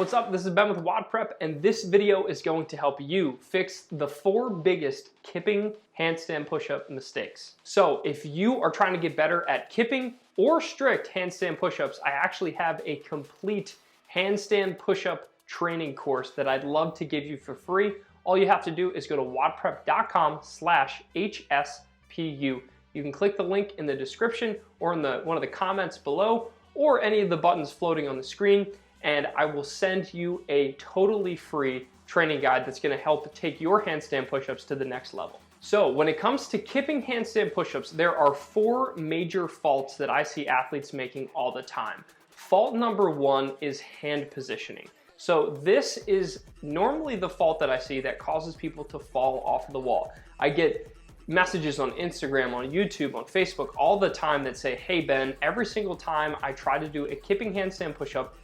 What's up? This is Ben with WODprep, and this video is going to help you fix the 4 biggest kipping handstand push-up mistakes. So if you are trying to get better at kipping or strict handstand push-ups, I actually have a complete handstand push-up training course that I'd love to give you for free. All you have to do is go to wodprep.com/HSPU. You can click the link in the description or in one of the comments below, or any of the buttons floating on the screen, and I will send you a totally free training guide that's gonna help take your handstand push-ups to the next level. So when it comes to kipping handstand push-ups, there are 4 major faults that I see athletes making all the time. Fault number 1 is hand positioning. So this is normally the fault that I see that causes people to fall off the wall. I get messages on Instagram, on YouTube, on Facebook all the time that say, hey Ben, every single time I try to do a kipping handstand push-up,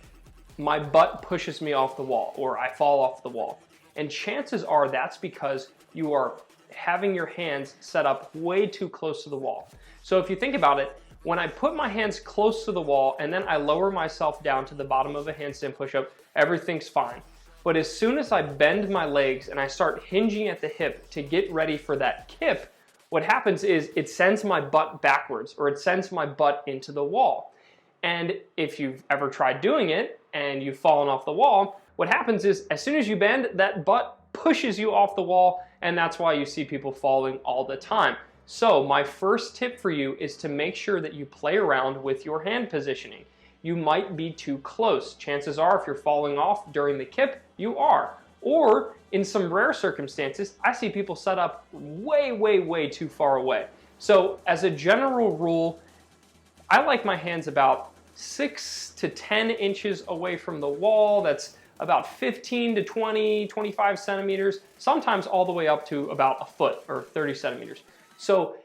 my butt pushes me off the wall or I fall off the wall. And chances are that's because you are having your hands set up way too close to the wall. So if you think about it, when I put my hands close to the wall and then I lower myself down to the bottom of a handstand push-up, everything's fine. But as soon as I bend my legs and I start hinging at the hip to get ready for that kip, what happens is it sends my butt backwards, or it sends my butt into the wall. And if you've ever tried doing it and you've fallen off the wall, what happens is as soon as you bend, that butt pushes you off the wall, and that's why you see people falling all the time. So my first tip for you is to make sure that you play around with your hand positioning. You might be too close. Chances are if you're falling off during the kip, you are. Or in some rare circumstances, I see people set up way, way, way too far away. So as a general rule, I like my hands about 6 to 10 inches away from the wall. That's about 15 to 20, 25 centimeters, sometimes all the way up to about a foot or 30 centimeters. So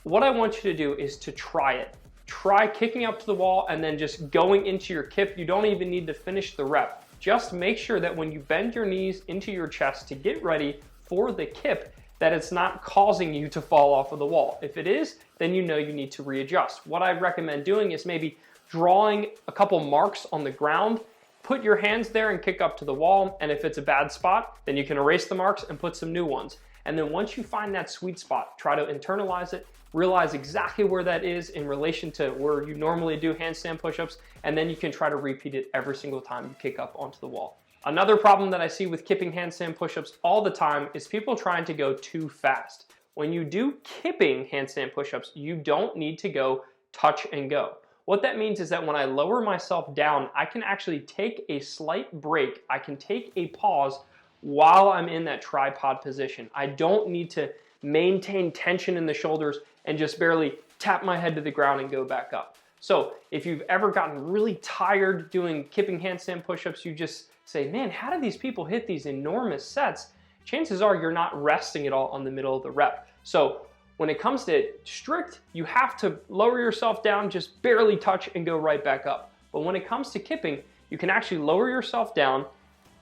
what I want you to do is to try it. Try kicking up to the wall and then just going into your kip. You don't even need to finish the rep. Just make sure that when you bend your knees into your chest to get ready for the kip, that it's not causing you to fall off of the wall. If it is, then you know you need to readjust. What I'd recommend doing is maybe drawing a couple marks on the ground, put your hands there and kick up to the wall, and if it's a bad spot, then you can erase the marks and put some new ones. And then once you find that sweet spot, try to internalize it, realize exactly where that is in relation to where you normally do handstand push-ups, and then you can try to repeat it every single time you kick up onto the wall. Another problem that I see with kipping handstand push-ups all the time is people trying to go too fast. When you do kipping handstand push-ups, you don't need to go touch and go. What that means is that when I lower myself down, I can actually take a slight break. I can take a pause while I'm in that tripod position. I don't need to maintain tension in the shoulders and just barely tap my head to the ground and go back up. So if you've ever gotten really tired doing kipping handstand push-ups, you just say, man, how do these people hit these enormous sets? Chances are you're not resting at all on the middle of the rep. So when it comes to strict, you have to lower yourself down, just barely touch and go right back up. But when it comes to kipping, you can actually lower yourself down,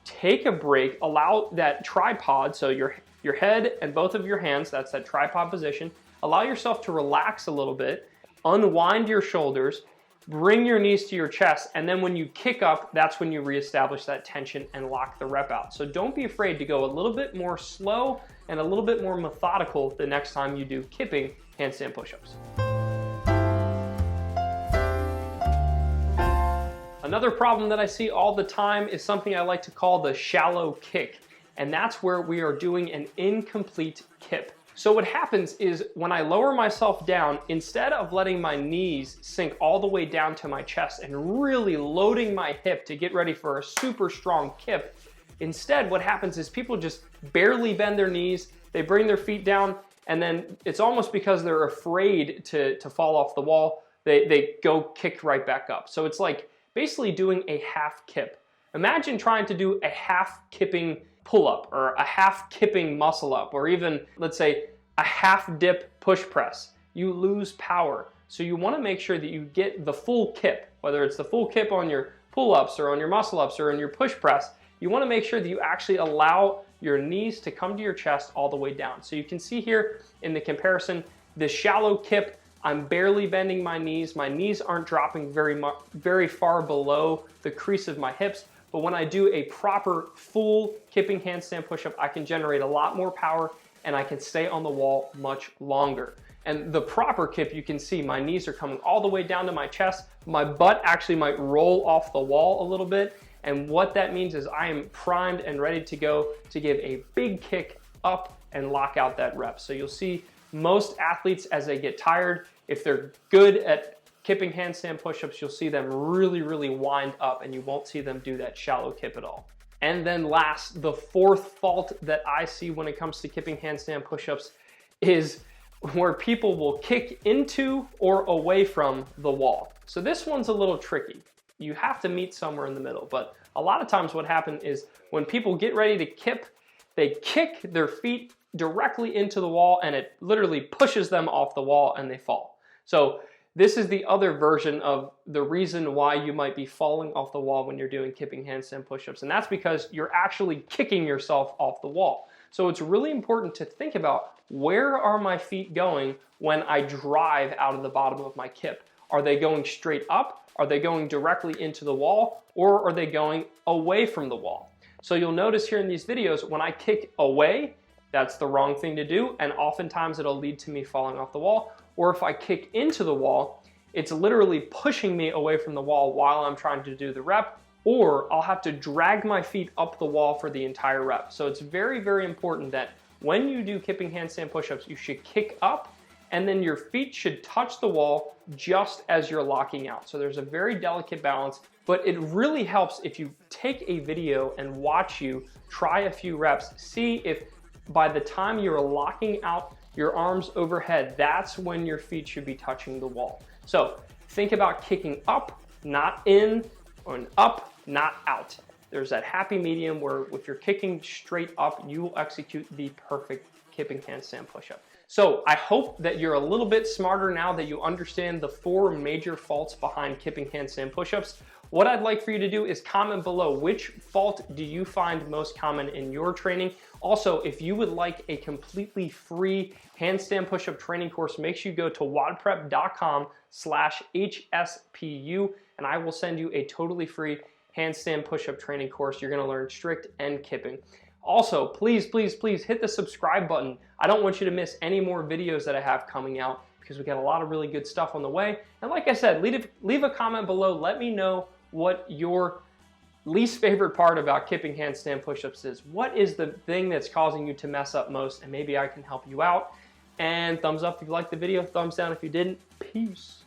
take a break, allow that tripod, so your head and both of your hands, that's that tripod position, allow yourself to relax a little bit, unwind your shoulders, bring your knees to your chest, and then when you kick up, that's when you reestablish that tension and lock the rep out. So don't be afraid to go a little bit more slow and a little bit more methodical the next time you do kipping handstand push-ups. Another problem that I see all the time is something I like to call the shallow kick, and that's where we are doing an incomplete kip. So what happens is when I lower myself down, instead of letting my knees sink all the way down to my chest and really loading my hip to get ready for a super strong kip, instead what happens is people just barely bend their knees, they bring their feet down, and then it's almost because they're afraid to fall off the wall, they go kick right back up. So it's like basically doing a half kip. Imagine trying to do a half kipping pull-up or a half kipping muscle up, or even let's say a half dip push press. You lose power. So you want to make sure that you get the full kip, whether it's the full kip on your pull-ups or on your muscle ups or in your push press. You want to make sure that you actually allow your knees to come to your chest all the way down. So you can see here in the comparison, the shallow kip, I'm barely bending my knees. My knees aren't dropping very far below the crease of my hips, but when I do a proper full kipping handstand push-up, I can generate a lot more power and I can stay on the wall much longer. And the proper kip, you can see my knees are coming all the way down to my chest. My butt actually might roll off the wall a little bit. And what that means is I am primed and ready to go to give a big kick up and lock out that rep. So you'll see most athletes as they get tired, if they're good at kipping handstand push-ups, you'll see them really wind up and you won't see them do that shallow kip at all. And then last, the fourth fault that I see when it comes to kipping handstand push-ups is where people will kick into or away from the wall. So this one's a little tricky. You have to meet somewhere in the middle, but a lot of times what happens is when people get ready to kip, they kick their feet directly into the wall and it literally pushes them off the wall and they fall. So this is the other version of the reason why you might be falling off the wall when you're doing kipping handstand push-ups, and that's because you're actually kicking yourself off the wall. So it's really important to think about, where are my feet going when I drive out of the bottom of my kip? Are they going straight up? Are they going directly into the wall? Or are they going away from the wall? So you'll notice here in these videos, when I kick away, that's the wrong thing to do, and oftentimes it'll lead to me falling off the wall. Or if I kick into the wall, it's literally pushing me away from the wall while I'm trying to do the rep, or I'll have to drag my feet up the wall for the entire rep. So it's very important that when you do kipping handstand push-ups, you should kick up and then your feet should touch the wall just as you're locking out. So there's a very delicate balance, but it really helps if you take a video and watch you try a few reps, see if by the time you're locking out your arms overhead, that's when your feet should be touching the wall. So think about kicking up, not in, or up, not out. There's that happy medium where if you're kicking straight up, you will execute the perfect kipping handstand push-up. So I hope that you're a little bit smarter now that you understand the 4 major faults behind kipping handstand push-ups. What I'd like for you to do is comment below, which fault do you find most common in your training? Also, if you would like a completely free handstand push-up training course, make sure you go to WODprep.com/HSPU and I will send you a totally free handstand push-up training course. You're gonna learn strict and kipping. Also, please hit the subscribe button. I don't want you to miss any more videos that I have coming out because we got a lot of really good stuff on the way. And like I said, leave a comment below. Let me know what your least favorite part about kipping handstand push-ups is. What is the thing that's causing you to mess up most? And maybe I can help you out. And thumbs up if you liked the video, thumbs down if you didn't. Peace.